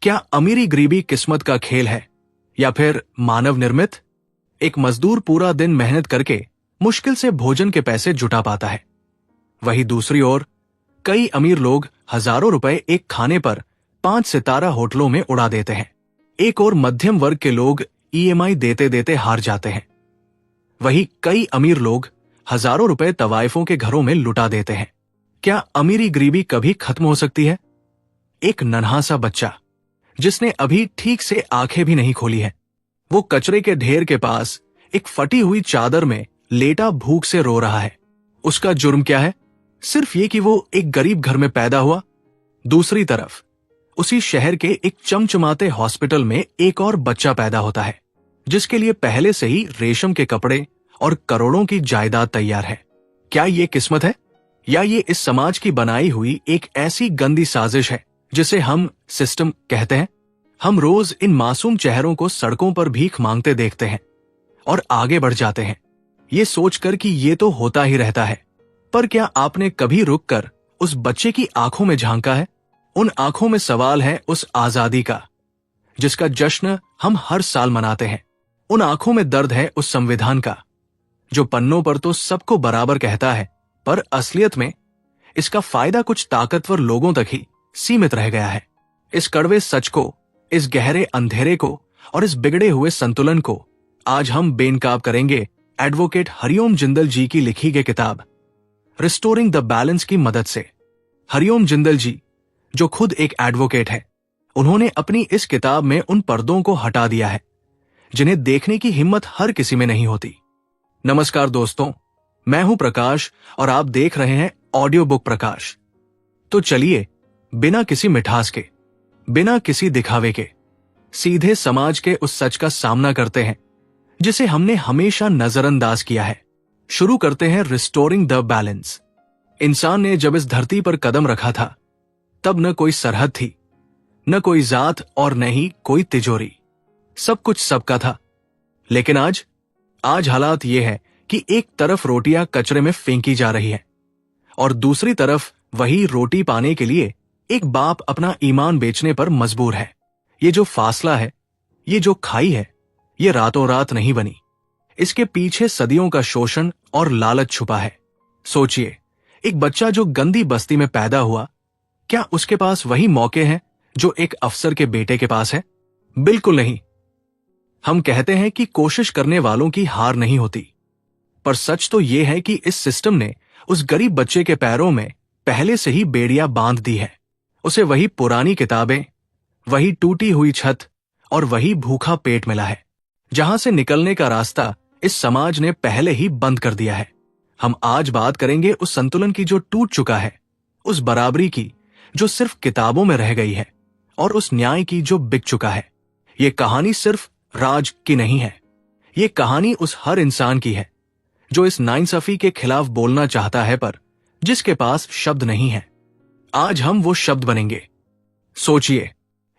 क्या अमीरी गरीबी किस्मत का खेल है या फिर मानव निर्मित? एक मजदूर पूरा दिन मेहनत करके मुश्किल से भोजन के पैसे जुटा पाता है। वहीं दूसरी ओर कई अमीर लोग हजारों रुपए एक खाने पर 5 सितारा होटलों में उड़ा देते हैं। एक और मध्यम वर्ग के लोग ईएमआई देते देते हार जाते हैं। वहीं कई अमीर लोग हजारों रुपए तवाइफों के घरों में लुटा देते हैं। क्या अमीरी गरीबी कभी खत्म हो सकती है? एक नन्हा सा बच्चा जिसने अभी ठीक से आंखें भी नहीं खोली है, वो कचरे के ढेर के पास एक फटी हुई चादर में लेटा भूख से रो रहा है। उसका जुर्म क्या है? सिर्फ ये कि वो एक गरीब घर में पैदा हुआ। दूसरी तरफ उसी शहर के एक चमचमाते हॉस्पिटल में एक और बच्चा पैदा होता है जिसके लिए पहले से ही रेशम के कपड़े और करोड़ों की जायदाद तैयार है। क्या ये किस्मत है या ये इस समाज की बनाई हुई एक ऐसी गंदी साजिश है जिसे हम सिस्टम कहते हैं? हम रोज इन मासूम चेहरों को सड़कों पर भीख मांगते देखते हैं और आगे बढ़ जाते हैं ये सोचकर कि ये तो होता ही रहता है। पर क्या आपने कभी रुककर उस बच्चे की आंखों में झांका है? उन आंखों में सवाल है उस आजादी का जिसका जश्न हम हर साल मनाते हैं। उन आंखों में दर्द है उस संविधान का जो पन्नों पर तो सबको बराबर कहता है, पर असलियत में इसका फायदा कुछ ताकतवर लोगों तक ही सीमित रह गया है। इस कड़वे सच को, इस गहरे अंधेरे को और इस बिगड़े हुए संतुलन को आज हम बेनकाब करेंगे एडवोकेट हरिओम जिंदल जी की लिखी गई किताब रिस्टोरिंग द बैलेंस की मदद से। हरिओम जिंदल जी जो खुद एक एडवोकेट है, उन्होंने अपनी इस किताब में उन पर्दों को हटा दिया है जिन्हें देखने की हिम्मत हर किसी में नहीं होती। नमस्कार दोस्तों, मैं हूं प्रकाश और आप देख रहे हैं ऑडियो बुक प्रकाश। तो चलिए बिना किसी मिठास के, बिना किसी दिखावे के सीधे समाज के उस सच का सामना करते हैं जिसे हमने हमेशा नजरअंदाज किया है। शुरू करते हैं रिस्टोरिंग द बैलेंस। इंसान ने जब इस धरती पर कदम रखा था तब न कोई सरहद थी, न कोई जात और न ही कोई तिजोरी। सब कुछ सबका था। लेकिन आज हालात ये है कि एक तरफ रोटियां कचरे में फेंकी जा रही है और दूसरी तरफ वही रोटी पाने के लिए एक बाप अपना ईमान बेचने पर मजबूर है। ये जो फासला है, ये जो खाई है, ये रातों रात नहीं बनी। इसके पीछे सदियों का शोषण और लालच छुपा है। सोचिए, एक बच्चा जो गंदी बस्ती में पैदा हुआ, क्या उसके पास वही मौके हैं जो एक अफसर के बेटे के पास है? बिल्कुल नहीं। हम कहते हैं कि कोशिश करने वालों की हार नहीं होती, पर सच तो यह है कि इस सिस्टम ने उस गरीब बच्चे के पैरों में पहले से ही बेड़ियां बांध दी है। उसे वही पुरानी किताबें, वही टूटी हुई छत और वही भूखा पेट मिला है जहां से निकलने का रास्ता इस समाज ने पहले ही बंद कर दिया है। हम आज बात करेंगे उस संतुलन की जो टूट चुका है, उस बराबरी की जो सिर्फ किताबों में रह गई है और उस न्याय की जो बिक चुका है। ये कहानी सिर्फ राज की नहीं है, ये कहानी उस हर इंसान की है जो इस नाइंसाफी के खिलाफ बोलना चाहता है पर जिसके पास शब्द नहीं है। आज हम वो शब्द बनेंगे। सोचिए,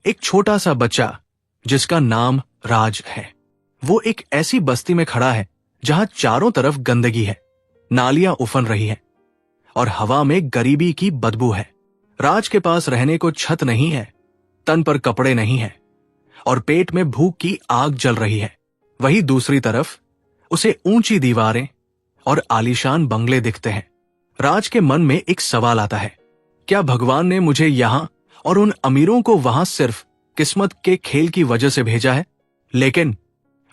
एक छोटा सा बच्चा जिसका नाम राज है, वो एक ऐसी बस्ती में खड़ा है जहां चारों तरफ गंदगी है, नालियां उफन रही है और हवा में गरीबी की बदबू है। राज के पास रहने को छत नहीं है, तन पर कपड़े नहीं है और पेट में भूख की आग जल रही है। वहीं दूसरी तरफ उसे ऊंची दीवारें और आलीशान बंगले दिखते हैं। राज के मन में एक सवाल आता है, क्या भगवान ने मुझे यहां और उन अमीरों को वहां सिर्फ किस्मत के खेल की वजह से भेजा है? लेकिन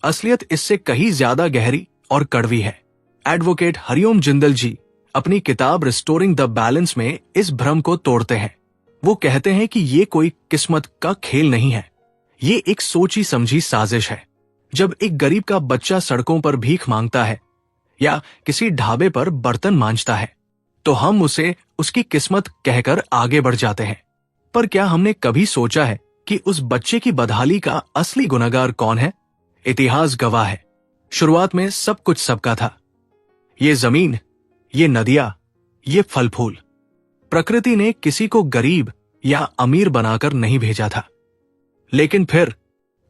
असलियत इससे कहीं ज्यादा गहरी और कड़वी है। एडवोकेट हरिओम जिंदल जी अपनी किताब रिस्टोरिंग द बैलेंस में इस भ्रम को तोड़ते हैं। वो कहते हैं कि ये कोई किस्मत का खेल नहीं है, ये एक सोची समझी साजिश है। जब एक गरीब का बच्चा सड़कों पर भीख मांगता है या किसी ढाबे पर बर्तन मांजता है तो हम उसे उसकी किस्मत कहकर आगे बढ़ जाते हैं। पर क्या हमने कभी सोचा है कि उस बच्चे की बदहाली का असली गुनहगार कौन है? इतिहास गवाह है, शुरुआत में सब कुछ सबका था। ये जमीन, ये नदियां, ये फल फूल, प्रकृति ने किसी को गरीब या अमीर बनाकर नहीं भेजा था। लेकिन फिर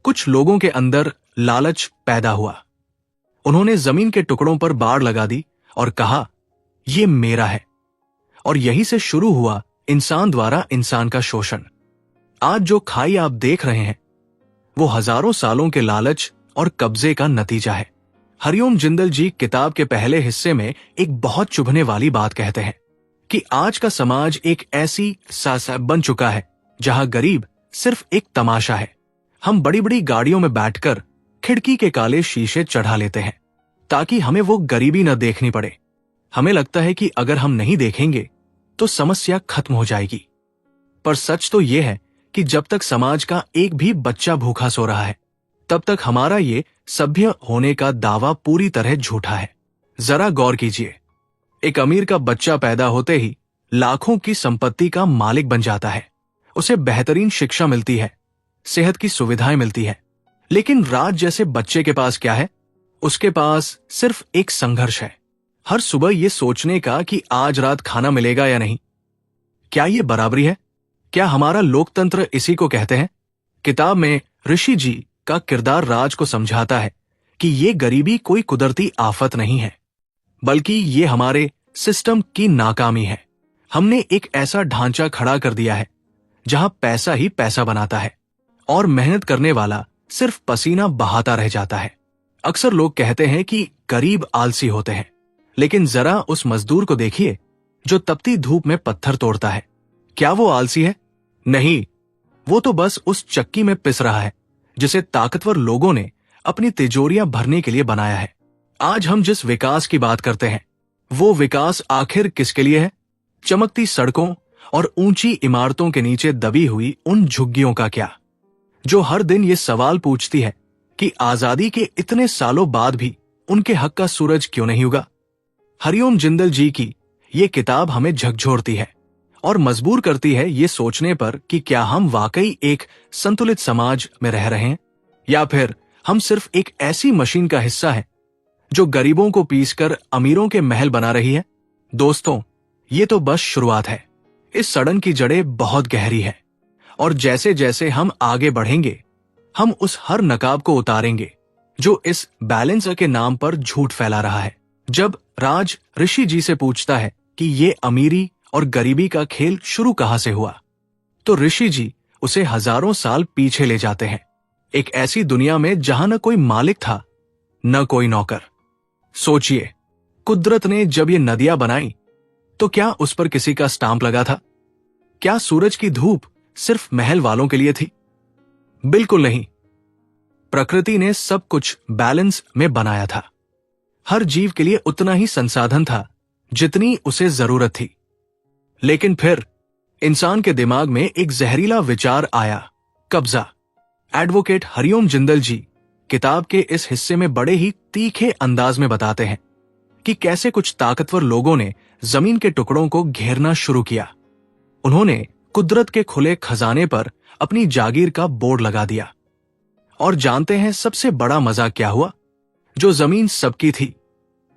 कुछ लोगों के अंदर लालच पैदा हुआ। उन्होंने जमीन के टुकड़ों पर बाड़ लगा दी और कहा, ये मेरा है। और यही से शुरू हुआ इंसान द्वारा इंसान का शोषण। आज जो खाई आप देख रहे हैं वो हजारों सालों के लालच और कब्जे का नतीजा है। हरिओम जिंदल जी किताब के पहले हिस्से में एक बहुत चुभने वाली बात कहते हैं कि आज का समाज एक ऐसी सासा बन चुका है जहां गरीब सिर्फ एक तमाशा है। हम बड़ी बड़ी गाड़ियों में बैठकर खिड़की के काले शीशे चढ़ा लेते हैं ताकि हमें वो गरीबी न देखनी पड़े। हमें लगता है कि अगर हम नहीं देखेंगे तो समस्या खत्म हो जाएगी। पर सच तो यह है कि जब तक समाज का एक भी बच्चा भूखा सो रहा है तब तक हमारा ये सभ्य होने का दावा पूरी तरह झूठा है। जरा गौर कीजिए, एक अमीर का बच्चा पैदा होते ही लाखों की संपत्ति का मालिक बन जाता है। उसे बेहतरीन शिक्षा मिलती है, सेहत की सुविधाएं मिलती है। लेकिन राज जैसे बच्चे के पास क्या है? उसके पास सिर्फ एक संघर्ष है, हर सुबह ये सोचने का कि आज रात खाना मिलेगा या नहीं। क्या ये बराबरी है? क्या हमारा लोकतंत्र इसी को कहते हैं? किताब में ऋषि जी का किरदार राज को समझाता है कि ये गरीबी कोई कुदरती आफत नहीं है, बल्कि ये हमारे सिस्टम की नाकामी है। हमने एक ऐसा ढांचा खड़ा कर दिया है जहां पैसा ही पैसा बनाता है और मेहनत करने वाला सिर्फ पसीना बहाता रह जाता है। अक्सर लोग कहते हैं कि गरीब आलसी होते हैं, लेकिन जरा उस मजदूर को देखिए जो तपती धूप में पत्थर तोड़ता है। क्या वो आलसी है? नहीं, वो तो बस उस चक्की में पिस रहा है जिसे ताकतवर लोगों ने अपनी तिजोरियां भरने के लिए बनाया है। आज हम जिस विकास की बात करते हैं वो विकास आखिर किसके लिए है? चमकती सड़कों और ऊंची इमारतों के नीचे दबी हुई उन झुग्गियों का क्या, जो हर दिन ये सवाल पूछती है कि आजादी के इतने सालों बाद भी उनके हक का सूरज क्यों नहीं उगा? हरिओम जिंदल जी की ये किताब हमें झकझोरती है और मजबूर करती है ये सोचने पर कि क्या हम वाकई एक संतुलित समाज में रह रहे हैं या फिर हम सिर्फ एक ऐसी मशीन का हिस्सा है जो गरीबों को पीसकर अमीरों के महल बना रही है। दोस्तों, ये तो बस शुरुआत है। इस सड़न की जड़ें बहुत गहरी है और जैसे जैसे हम आगे बढ़ेंगे हम उस हर नकाब को उतारेंगे जो इस बैलेंस के नाम पर झूठ फैला रहा है। जब राज ऋषि जी से पूछता है कि ये अमीरी और गरीबी का खेल शुरू कहां से हुआ, तो ऋषि जी उसे हजारों साल पीछे ले जाते हैं, एक ऐसी दुनिया में जहां न कोई मालिक था न कोई नौकर। सोचिए, कुदरत ने जब ये नदियां बनाई तो क्या उस पर किसी का स्टाम्प लगा था? क्या सूरज की धूप सिर्फ महल वालों के लिए थी? बिल्कुल नहीं। प्रकृति ने सब कुछ बैलेंस में बनाया था। हर जीव के लिए उतना ही संसाधन था जितनी उसे जरूरत थी। लेकिन फिर इंसान के दिमाग में एक जहरीला विचार आया, कब्जा। एडवोकेट हरिओम जिंदल जी किताब के इस हिस्से में बड़े ही तीखे अंदाज में बताते हैं कि कैसे कुछ ताकतवर लोगों ने जमीन के टुकड़ों को घेरना शुरू किया। उन्होंने कुदरत के खुले खजाने पर अपनी जागीर का बोर्ड लगा दिया। और जानते हैं सबसे बड़ा मजाक क्या हुआ? जो जमीन सबकी थी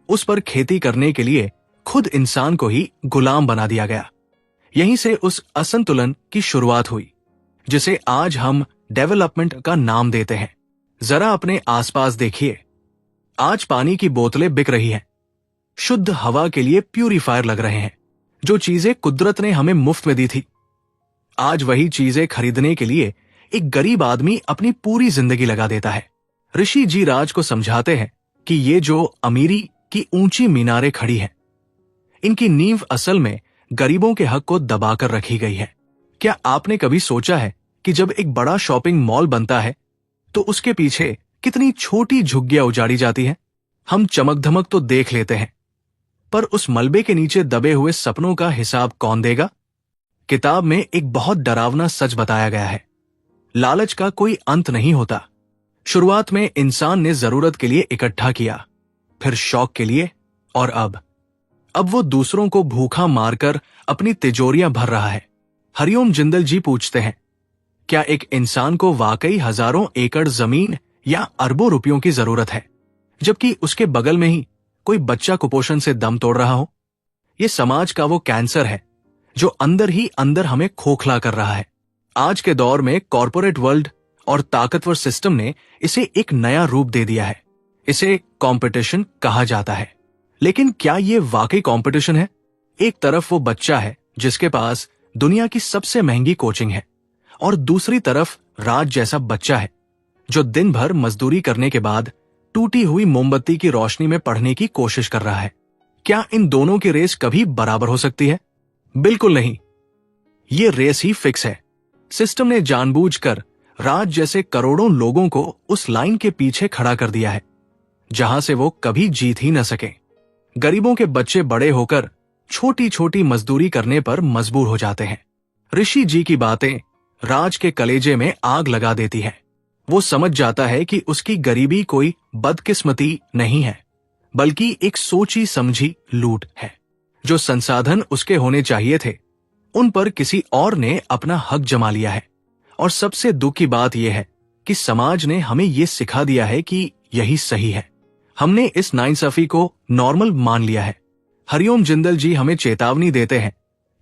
उस पर खेती करने के लिए खुद इंसान को ही गुलाम बना दिया गया। यहीं से उस असंतुलन की शुरुआत हुई जिसे आज हम डेवलपमेंट का नाम देते हैं। जरा अपने आसपास देखिए, आज पानी की बोतलें बिक रही हैं, शुद्ध हवा के लिए प्यूरीफायर लग रहे हैं। जो चीजें कुदरत ने हमें मुफ्त में दी थी, आज वही चीजें खरीदने के लिए एक गरीब आदमी अपनी पूरी जिंदगी लगा देता है। ऋषि जी राज को समझाते हैं कि ये जो अमीरी की ऊंची मीनारें खड़ी हैं, इनकी नींव असल में गरीबों के हक को दबाकर रखी गई है। क्या आपने कभी सोचा है कि जब एक बड़ा शॉपिंग मॉल बनता है तो उसके पीछे कितनी छोटी झुग्गियां उजाड़ी जाती हैं? हम चमक धमक तो देख लेते हैं, पर उस मलबे के नीचे दबे हुए सपनों का हिसाब कौन देगा? किताब में एक बहुत डरावना सच बताया गया है, लालच का कोई अंत नहीं होता। शुरुआत में इंसान ने जरूरत के लिए इकट्ठा किया, फिर शौक के लिए, और अब वो दूसरों को भूखा मारकर अपनी तिजोरियां भर रहा है। हरिओम जिंदल जी पूछते हैं, क्या एक इंसान को वाकई हजारों एकड़ जमीन या अरबों रुपयों की जरूरत है, जबकि उसके बगल में ही कोई बच्चा कुपोषण से दम तोड़ रहा हो? ये समाज का वो कैंसर है जो अंदर ही अंदर हमें खोखला कर रहा है। आज के दौर में कॉरपोरेट वर्ल्ड और ताकतवर सिस्टम ने इसे एक नया रूप दे दिया है। इसे कंपटीशन कहा जाता है। लेकिन क्या ये वाकई कंपटीशन है? एक तरफ वो बच्चा है जिसके पास दुनिया की सबसे महंगी कोचिंग है और दूसरी तरफ राज जैसा बच्चा है जो दिन भर मजदूरी करने के बाद टूटी हुई मोमबत्ती की रोशनी में पढ़ने की कोशिश कर रहा है। क्या इन दोनों की रेस कभी बराबर हो सकती है? बिल्कुल नहीं। ये रेस ही फिक्स है। सिस्टम ने जानबूझकर राज जैसे करोड़ों लोगों को उस लाइन के पीछे खड़ा कर दिया है जहां से वो कभी जीत ही न सके। गरीबों के बच्चे बड़े होकर छोटी छोटी मजदूरी करने पर मजबूर हो जाते हैं। ऋषि जी की बातें राज के कलेजे में आग लगा देती है। वो समझ जाता है कि उसकी गरीबी कोई बदकिस्मती नहीं है, बल्कि एक सोची समझी लूट है। जो संसाधन उसके होने चाहिए थे, उन पर किसी और ने अपना हक जमा लिया है। और सबसे दुख की बात यह है कि समाज ने हमें यह सिखा दिया है कि यही सही है। हमने इस नाइंसाफी को नॉर्मल मान लिया है। हरिओम जिंदल जी हमें चेतावनी देते हैं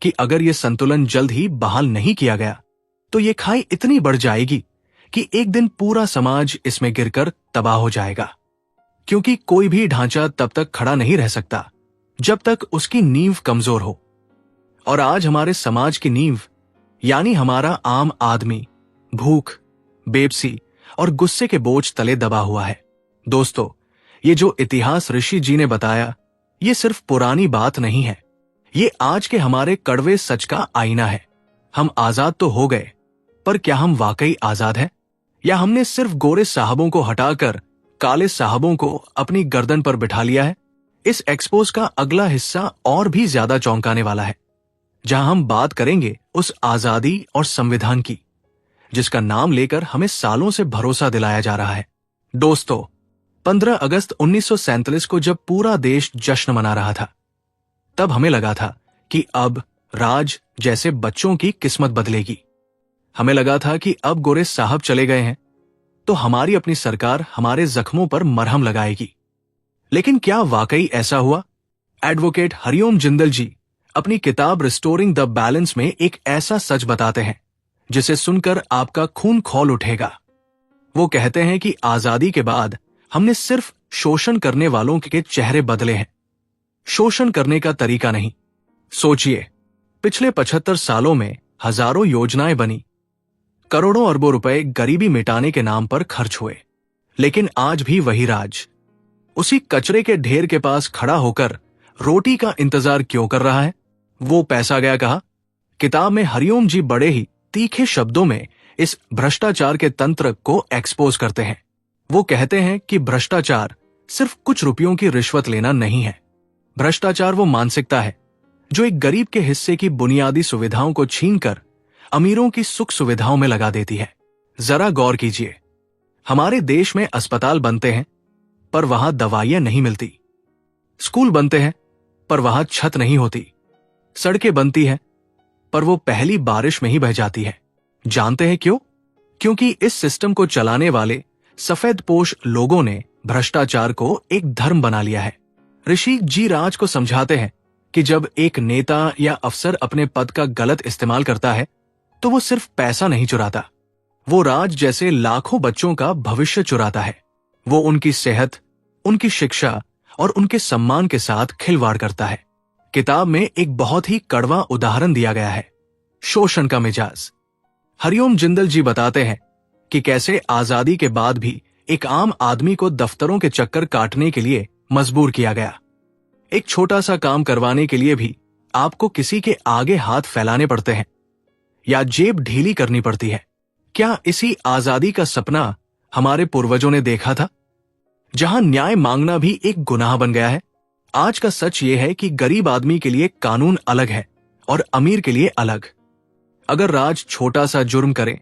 कि अगर यह संतुलन जल्द ही बहाल नहीं किया गया तो ये खाई इतनी बढ़ जाएगी कि एक दिन पूरा समाज इसमें गिरकर तबाह हो जाएगा। क्योंकि कोई भी ढांचा तब तक खड़ा नहीं रह सकता जब तक उसकी नींव कमजोर हो। और आज हमारे समाज की नींव यानी हमारा आम आदमी भूख, बेबसी और गुस्से के बोझ तले दबा हुआ है। दोस्तों, ये जो इतिहास ऋषि जी ने बताया, ये सिर्फ पुरानी बात नहीं है। ये आज के हमारे कड़वे सच का आईना है। हम आजाद तो हो गए, पर क्या हम वाकई आजाद हैं? या हमने सिर्फ गोरे साहबों को हटाकर काले साहबों को अपनी गर्दन पर बिठा लिया है? इस एक्सपोज का अगला हिस्सा और भी ज्यादा चौंकाने वाला है, जहां हम बात करेंगे उस आजादी और संविधान की जिसका नाम लेकर हमें सालों से भरोसा दिलाया जा रहा है। दोस्तों, 15 अगस्त 1947 को जब पूरा देश जश्न मना रहा था, तब हमें लगा था कि अब राज जैसे बच्चों की किस्मत बदलेगी। हमें लगा था कि अब गोरे साहब चले गए हैं तो हमारी अपनी सरकार हमारे जख्मों पर मरहम लगाएगी। लेकिन क्या वाकई ऐसा हुआ? एडवोकेट हरिओम जिंदल जी अपनी किताब रिस्टोरिंग द बैलेंस में एक ऐसा सच बताते हैं जिसे सुनकर आपका खून खौल उठेगा। वो कहते हैं कि आजादी के बाद हमने सिर्फ शोषण करने वालों के चेहरे बदले हैं, शोषण करने का तरीका नहीं। सोचिए, पिछले 75 सालों में हजारों योजनाएं बनी, करोड़ों अरबों रुपए गरीबी मिटाने के नाम पर खर्च हुए, लेकिन आज भी वही राज उसी कचरे के ढेर के पास खड़ा होकर रोटी का इंतजार क्यों कर रहा है? वो पैसा गया कहाँ? किताब में हरिओम जी बड़े ही तीखे शब्दों में इस भ्रष्टाचार के तंत्र को एक्सपोज करते हैं। वो कहते हैं कि भ्रष्टाचार सिर्फ कुछ रुपयों की रिश्वत लेना नहीं है। भ्रष्टाचार वो मानसिकता है जो एक गरीब के हिस्से की बुनियादी सुविधाओं को छीनकर अमीरों की सुख सुविधाओं में लगा देती है। जरा गौर कीजिए, हमारे देश में अस्पताल बनते हैं पर वहां दवाइयां नहीं मिलती, स्कूल बनते हैं पर वहां छत नहीं होती, सड़कें बनती हैं पर वो पहली बारिश में ही बह जाती है। जानते हैं क्यों? क्योंकि इस सिस्टम को चलाने वाले सफेदपोश लोगों ने भ्रष्टाचार को एक धर्म बना लिया है। ऋषि जी राज को समझाते हैं कि जब एक नेता या अफसर अपने पद का गलत इस्तेमाल करता है तो वो सिर्फ पैसा नहीं चुराता, वो राज जैसे लाखों बच्चों का भविष्य चुराता है। वो उनकी सेहत, उनकी शिक्षा और उनके सम्मान के साथ खिलवाड़ करता है। किताब में एक बहुत ही कड़वा उदाहरण दिया गया है, शोषण का मिजाज। हरिओम जिंदल जी बताते हैं कि कैसे आजादी के बाद भी एक आम आदमी को दफ्तरों के चक्कर काटने के लिए मजबूर किया गया। एक छोटा सा काम करवाने के लिए भी आपको किसी के आगे हाथ फैलाने पड़ते हैं या जेब ढीली करनी पड़ती है। क्या इसी आजादी का सपना हमारे पूर्वजों ने देखा था, जहां न्याय मांगना भी एक गुनाह बन गया है? आज का सच यह है कि गरीब आदमी के लिए कानून अलग है और अमीर के लिए अलग। अगर राज छोटा सा जुर्म करे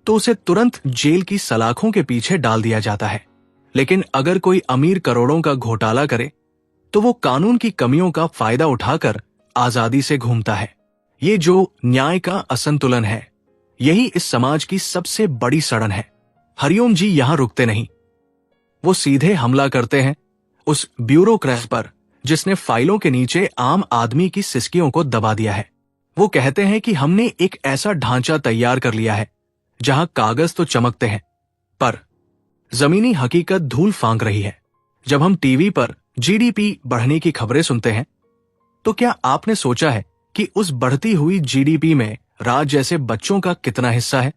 तो उसे तुरंत जेल की सलाखों के पीछे डाल दिया जाता है, लेकिन अगर कोई अमीर करोड़ों का घोटाला करे तो वो कानून की कमियों का फायदा उठाकर आजादी से घूमता है। ये जो न्याय का असंतुलन है, यही इस समाज की सबसे बड़ी सड़न है। हरिओम जी यहां रुकते नहीं, वो सीधे हमला करते हैं उस ब्यूरोक्रेट पर जिसने फाइलों के नीचे आम आदमी की सिसकियों को दबा दिया है। वो कहते हैं कि हमने एक ऐसा ढांचा तैयार कर लिया है जहां कागज तो चमकते हैं पर जमीनी हकीकत धूल फांक रही है। जब हम टीवी पर जीडीपी बढ़ने की खबरें सुनते हैं तो क्या आपने सोचा है कि उस बढ़ती हुई जीडीपी में राज जैसे बच्चों का कितना हिस्सा है?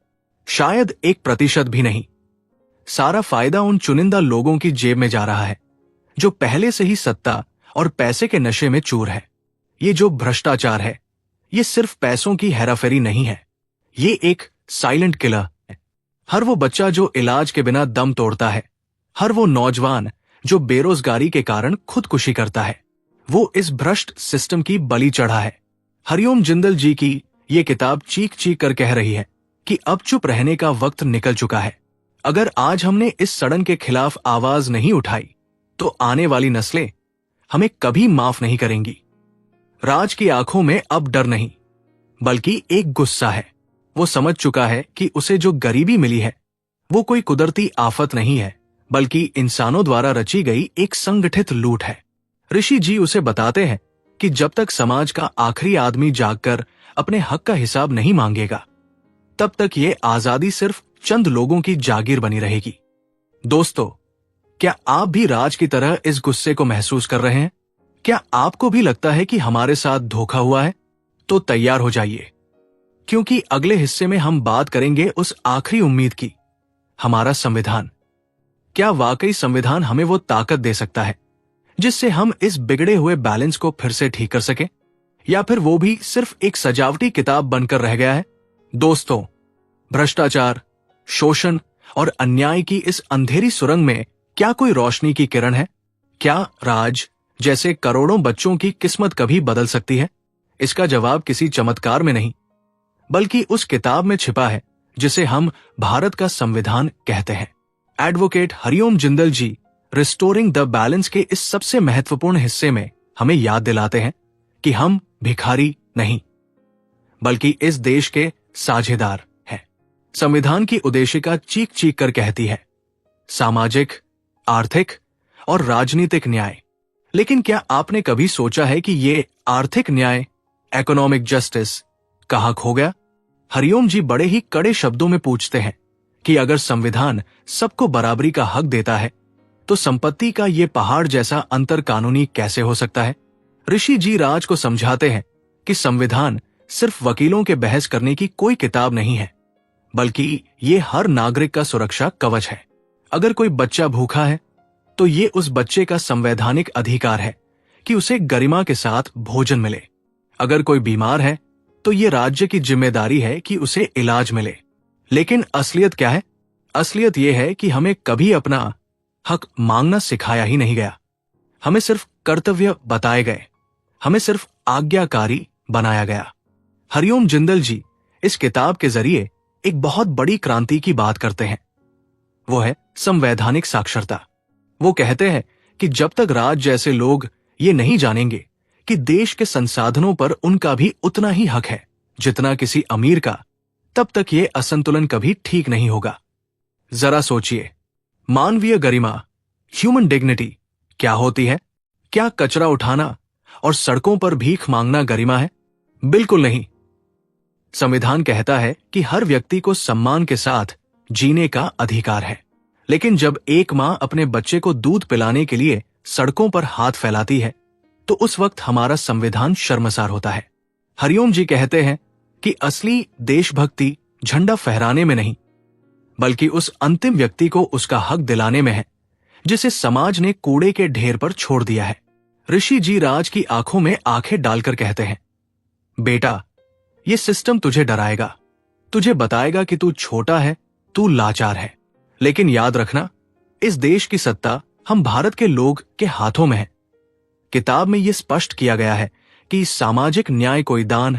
शायद 1% भी नहीं। सारा फायदा उन चुनिंदा लोगों की जेब में जा रहा है जो पहले से ही सत्ता और पैसे के नशे में चूर है। ये जो भ्रष्टाचार है, ये सिर्फ पैसों की हेराफेरी नहीं है, ये एक साइलेंट किलर है। हर वो बच्चा जो इलाज के बिना दम तोड़ता है, हर वो नौजवान जो बेरोजगारी के कारण खुदकुशी करता है, वो इस भ्रष्ट सिस्टम की बलि चढ़ा है। हरिओम जिंदल जी की ये किताब चीख चीख कर कह रही है कि अब चुप रहने का वक्त निकल चुका है। अगर आज हमने इस सड़न के खिलाफ आवाज नहीं उठाई तो आने वाली नस्लें हमें कभी माफ नहीं करेंगी। राज की आंखों में अब डर नहीं, बल्कि एक गुस्सा है। वो समझ चुका है कि उसे जो गरीबी मिली है वो कोई कुदरती आफत नहीं है, बल्कि इंसानों द्वारा रची गई एक संगठित लूट है। ऋषि जी उसे बताते हैं कि जब तक समाज का आखिरी आदमी जागकर अपने हक का हिसाब नहीं मांगेगा, तब तक ये आजादी सिर्फ चंद लोगों की जागीर बनी रहेगी। दोस्तों, क्या आप भी राज की तरह इस गुस्से को महसूस कर रहे हैं? क्या आपको भी लगता है कि हमारे साथ धोखा हुआ है? तो तैयार हो जाइए, क्योंकि अगले हिस्से में हम बात करेंगे उस आखिरी उम्मीद की, हमारा संविधान। क्या वाकई संविधान हमें वो ताकत दे सकता है जिससे हम इस बिगड़े हुए बैलेंस को फिर से ठीक कर सकें, या फिर वो भी सिर्फ एक सजावटी किताब बनकर रह गया है? दोस्तों, भ्रष्टाचार, शोषण और अन्याय की इस अंधेरी सुरंग में क्या कोई रोशनी की किरण है? क्या राज जैसे करोड़ों बच्चों की किस्मत कभी बदल सकती है? इसका जवाब किसी चमत्कार में नहीं, बल्कि उस किताब में छिपा है जिसे हम भारत का संविधान कहते हैं। Advocate Hariom Jindal ji restoring the balance के इस सबसे महत्वपूर्ण हिस्से में हमें याद दिलाते हैं कि हम भिखारी नहीं, बल्कि इस देश के साझेदार हैं। संविधान की उद्देशिका चीख चीख कर कहती है, सामाजिक, आर्थिक और राजनीतिक न्याय। लेकिन क्या आपने कभी सोचा है कि ये आर्थिक न्याय, इकोनॉमिक जस्टिस, कहाँ खो गया? हरिओम जी बड़े ही कड़े शब्दों में पूछते हैं कि अगर संविधान सबको बराबरी का हक देता है तो संपत्ति का ये पहाड़ जैसा अंतर कानूनी कैसे हो सकता है? ऋषि जी राज को समझाते हैं कि संविधान सिर्फ वकीलों के बहस करने की कोई किताब नहीं है, बल्कि ये हर नागरिक का सुरक्षा कवच है। अगर कोई बच्चा भूखा है तो ये उस बच्चे का संवैधानिक अधिकार है कि उसे गरिमा के साथ भोजन मिले। अगर कोई बीमार है तो ये राज्य की जिम्मेदारी है कि उसे इलाज मिले। लेकिन असलियत क्या है? असलियत यह है कि हमें कभी अपना हक मांगना सिखाया ही नहीं गया। हमें सिर्फ कर्तव्य बताए गए, हमें सिर्फ आज्ञाकारी बनाया गया। हरिओम जिंदल जी इस किताब के जरिए एक बहुत बड़ी क्रांति की बात करते हैं, वो है संवैधानिक साक्षरता। वो कहते हैं कि जब तक राज जैसे लोग ये नहीं जानेंगे कि देश के संसाधनों पर उनका भी उतना ही हक है जितना किसी अमीर का, तब तक ये असंतुलन कभी ठीक नहीं होगा। जरा सोचिए, मानवीय गरिमा, ह्यूमन डिग्निटी क्या होती है? क्या कचरा उठाना और सड़कों पर भीख मांगना गरिमा है? बिल्कुल नहीं। संविधान कहता है कि हर व्यक्ति को सम्मान के साथ जीने का अधिकार है। लेकिन जब एक मां अपने बच्चे को दूध पिलाने के लिए सड़कों पर हाथ फैलाती है तो उस वक्त हमारा संविधान शर्मसार होता है। हरिओम जी कहते हैं कि असली देशभक्ति झंडा फहराने में नहीं, बल्कि उस अंतिम व्यक्ति को उसका हक दिलाने में है जिसे समाज ने कूड़े के ढेर पर छोड़ दिया है। ऋषि जी राज की आंखों में आंखें डालकर कहते हैं, बेटा, ये सिस्टम तुझे डराएगा, तुझे बताएगा कि तू छोटा है, तू लाचार है। लेकिन याद रखना, इस देश की सत्ता हम भारत के लोग के हाथों में है। किताब में यह स्पष्ट किया गया है कि सामाजिक न्याय कोई दान,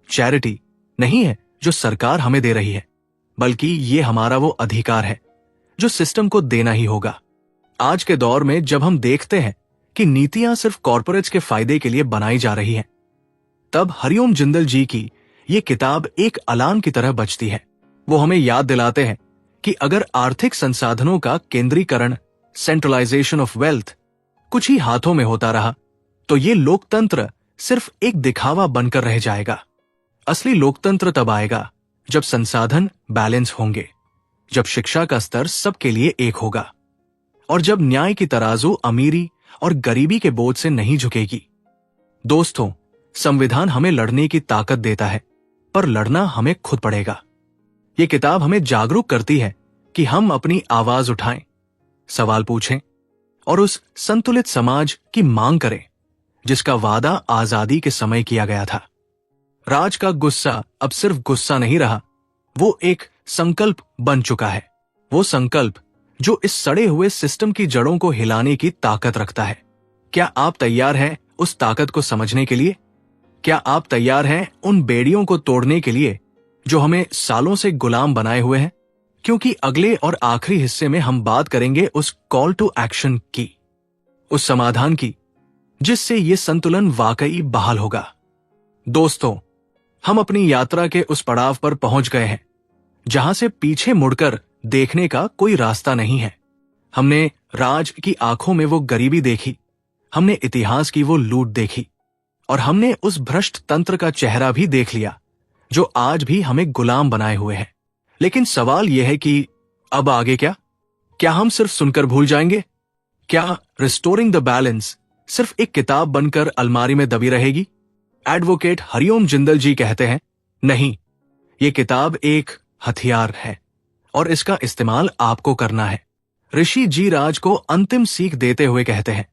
चैरिटी नहीं है जो सरकार हमें दे रही है, बल्कि ये हमारा वो अधिकार है जो सिस्टम को देना ही होगा। आज के दौर में जब हम देखते हैं कि नीतियां सिर्फ कॉर्पोरेट्स के फायदे के लिए बनाई जा रही हैं, तब हरिओम जिंदल जी की ये किताब एक अलार्म की तरह बजती है। वो हमें याद दिलाते हैं कि अगर आर्थिक संसाधनों का केंद्रीकरण, सेंट्रलाइजेशन ऑफ वेल्थ, कुछ ही हाथों में होता रहा तो ये लोकतंत्र सिर्फ एक दिखावा बनकर रह जाएगा। असली लोकतंत्र तब आएगा जब संसाधन बैलेंस होंगे, जब शिक्षा का स्तर सबके लिए एक होगा और जब न्याय की तराजू अमीरी और गरीबी के बोझ से नहीं झुकेगी। दोस्तों, संविधान हमें लड़ने की ताकत देता है, पर लड़ना हमें खुद पड़ेगा। ये किताब हमें जागरूक करती है कि हम अपनी आवाज उठाएं, सवाल पूछें और उस संतुलित समाज की मांग करें जिसका वादा आजादी के समय किया गया था। राज का गुस्सा अब सिर्फ गुस्सा नहीं रहा, वो एक संकल्प बन चुका है। वो संकल्प जो इस सड़े हुए सिस्टम की जड़ों को हिलाने की ताकत रखता है। क्या आप तैयार हैं उस ताकत को समझने के लिए? क्या आप तैयार हैं उन बेड़ियों को तोड़ने के लिए जो हमें सालों से गुलाम बनाए हुए हैं? क्योंकि अगले और आखिरी हिस्से में हम बात करेंगे उस कॉल टू एक्शन की, उस समाधान की जिससे ये संतुलन वाकई बहाल होगा। दोस्तों, हम अपनी यात्रा के उस पड़ाव पर पहुंच गए हैं जहां से पीछे मुड़कर देखने का कोई रास्ता नहीं है। हमने राज की आंखों में वो गरीबी देखी, हमने इतिहास की वो लूट देखी और हमने उस भ्रष्ट तंत्र का चेहरा भी देख लिया जो आज भी हमें गुलाम बनाए हुए है। लेकिन सवाल यह है कि अब आगे क्या? क्या हम सिर्फ सुनकर भूल जाएंगे? क्या रिस्टोरिंग द बैलेंस सिर्फ एक किताब बनकर अलमारी में दबी रहेगी? एडवोकेट हरिओम जिंदल जी कहते हैं, नहीं, ये किताब एक हथियार है और इसका इस्तेमाल आपको करना है। ऋषि जी राज को अंतिम सीख देते हुए कहते हैं,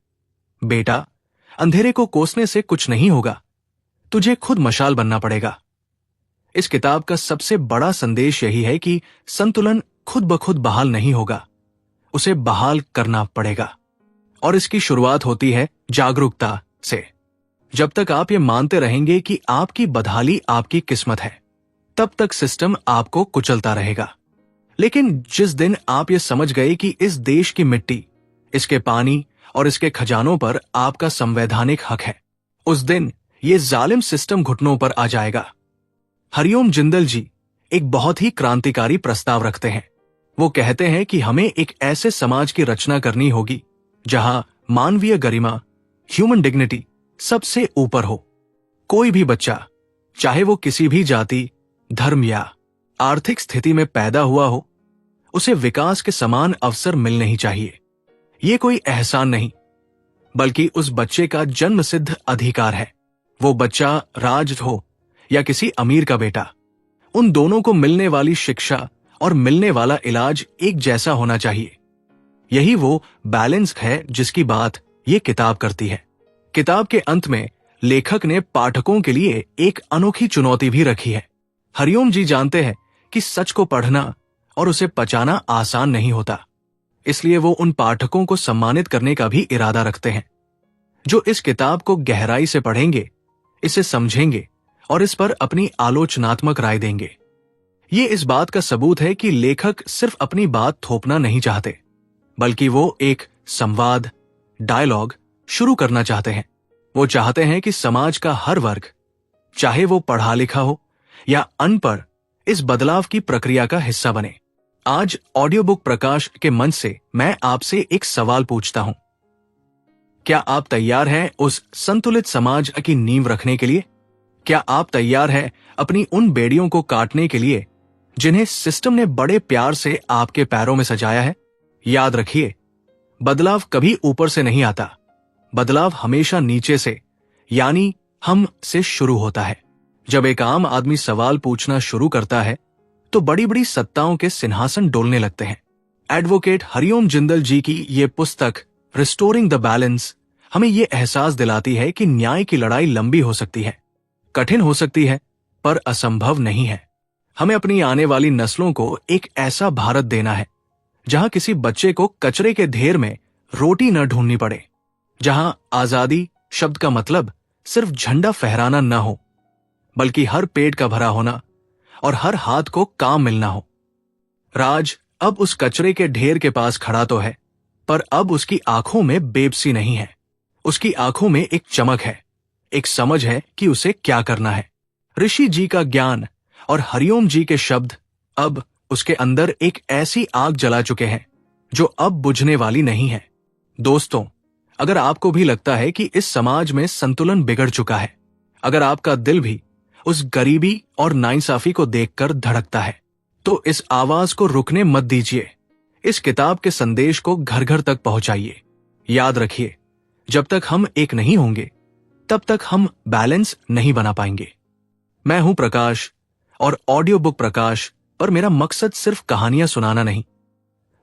बेटा, अंधेरे को कोसने से कुछ नहीं होगा, तुझे खुद मशाल बनना पड़ेगा। इस किताब का सबसे बड़ा संदेश यही है कि संतुलन खुद ब खुद बहाल नहीं होगा, उसे बहाल करना पड़ेगा। और इसकी शुरुआत होती है जागरूकता से। जब तक आप ये मानते रहेंगे कि आपकी बदहाली आपकी किस्मत है, तब तक सिस्टम आपको कुचलता रहेगा। लेकिन जिस दिन आप ये समझ गए कि इस देश की मिट्टी, इसके पानी और इसके खजानों पर आपका संवैधानिक हक है, उस दिन ये जालिम सिस्टम घुटनों पर आ जाएगा। हरिओम जिंदल जी एक बहुत ही क्रांतिकारी प्रस्ताव रखते हैं। वो कहते हैं कि हमें एक ऐसे समाज की रचना करनी होगी जहां मानवीय गरिमा, ह्यूमन डिग्निटी सबसे ऊपर हो। कोई भी बच्चा, चाहे वो किसी भी जाति, धर्म या आर्थिक स्थिति में पैदा हुआ हो, उसे विकास के समान अवसर मिलने ही चाहिए। ये कोई एहसान नहीं, बल्कि उस बच्चे का जन्मसिद्ध अधिकार है। वो बच्चा राज हो या किसी अमीर का बेटा, उन दोनों को मिलने वाली शिक्षा और मिलने वाला इलाज एक जैसा होना चाहिए। यही वो बैलेंस है जिसकी बात ये किताब करती है। किताब के अंत में लेखक ने पाठकों के लिए एक अनोखी चुनौती भी रखी है। हरिओम जी जानते हैं कि सच को पढ़ना और उसे पचाना आसान नहीं होता, इसलिए वो उन पाठकों को सम्मानित करने का भी इरादा रखते हैं जो इस किताब को गहराई से पढ़ेंगे, इसे समझेंगे और इस पर अपनी आलोचनात्मक राय देंगे। ये इस बात का सबूत है कि लेखक सिर्फ अपनी बात थोपना नहीं चाहते, बल्कि वो एक संवाद, डायलॉग शुरू करना चाहते हैं। वो चाहते हैं कि समाज का हर वर्ग, चाहे वो पढ़ा लिखा हो या अनपढ़, इस बदलाव की प्रक्रिया का हिस्सा बने। आज ऑडियो बुक प्रकाश के मंच से मैं आपसे एक सवाल पूछता हूं, क्या आप तैयार हैं उस संतुलित समाज की नींव रखने के लिए? क्या आप तैयार हैं अपनी उन बेड़ियों को काटने के लिए जिन्हें सिस्टम ने बड़े प्यार से आपके पैरों में सजाया है? याद रखिए, बदलाव कभी ऊपर से नहीं आता, बदलाव हमेशा नीचे से, यानी हम से शुरू होता है। जब एक आम आदमी सवाल पूछना शुरू करता है तो बड़ी बड़ी सत्ताओं के सिंहासन डोलने लगते हैं। एडवोकेट हरिओम जिंदल जी की ये पुस्तक रिस्टोरिंग द बैलेंस हमें ये एहसास दिलाती है कि न्याय की लड़ाई लंबी हो सकती है, कठिन हो सकती है, पर असंभव नहीं है। हमें अपनी आने वाली नस्लों को एक ऐसा भारत देना है जहां किसी बच्चे को कचरे के ढेर में रोटी न ढूंढनी पड़े, जहां आजादी शब्द का मतलब सिर्फ झंडा फहराना न हो, बल्कि हर पेट का भरा होना और हर हाथ को काम मिलना हो। राज अब उस कचरे के ढेर के पास खड़ा तो है, पर अब उसकी आंखों में बेबसी नहीं है। उसकी आंखों में एक चमक है, एक समझ है कि उसे क्या करना है। ऋषि जी का ज्ञान और हरिओम जी के शब्द अब उसके अंदर एक ऐसी आग जला चुके हैं जो अब बुझने वाली नहीं है। दोस्तों, अगर आपको भी लगता है कि इस समाज में संतुलन बिगड़ चुका है, अगर आपका दिल भी उस गरीबी और नाइंसाफी को देखकर धड़कता है, तो इस आवाज को रुकने मत दीजिए। इस किताब के संदेश को घर घर तक पहुंचाइए। याद रखिए, जब तक हम एक नहीं होंगे, तब तक हम बैलेंस नहीं बना पाएंगे। मैं हूं प्रकाश, और ऑडियो बुक प्रकाश पर मेरा मकसद सिर्फ कहानियां सुनाना नहीं,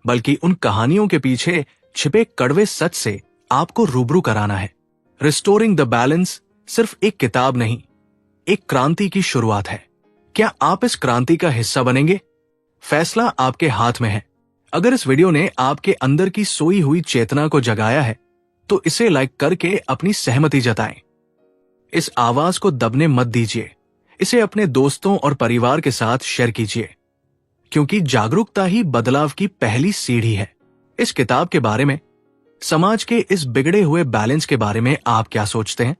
बल्कि उन कहानियों के पीछे छिपे कड़वे सच से आपको रूबरू कराना है। रिस्टोरिंग द बैलेंस सिर्फ एक किताब नहीं, एक क्रांति की शुरुआत है। क्या आप इस क्रांति का हिस्सा बनेंगे? फैसला आपके हाथ में है। अगर इस वीडियो ने आपके अंदर की सोई हुई चेतना को जगाया है तो इसे लाइक करके अपनी सहमति जताएं। इस आवाज को दबने मत दीजिए, इसे अपने दोस्तों और परिवार के साथ शेयर कीजिए, क्योंकि जागरूकता ही बदलाव की पहली सीढ़ी है। इस किताब के बारे में, समाज के इस बिगड़े हुए बैलेंस के बारे में आप क्या सोचते हैं?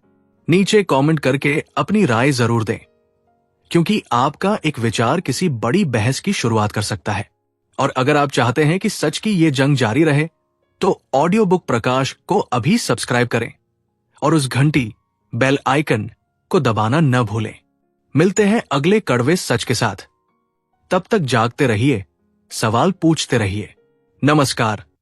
नीचे कमेंट करके अपनी राय जरूर दें, क्योंकि आपका एक विचार किसी बड़ी बहस की शुरुआत कर सकता है। और अगर आप चाहते हैं कि सच की ये जंग जारी रहे तो ऑडियो बुक प्रकाश को अभी सब्सक्राइब करें और उस घंटी बेल आइकन को दबाना न भूलें। मिलते हैं अगले कड़वे सच के साथ। तब तक जागते रहिए, सवाल पूछते रहिए। नमस्कार।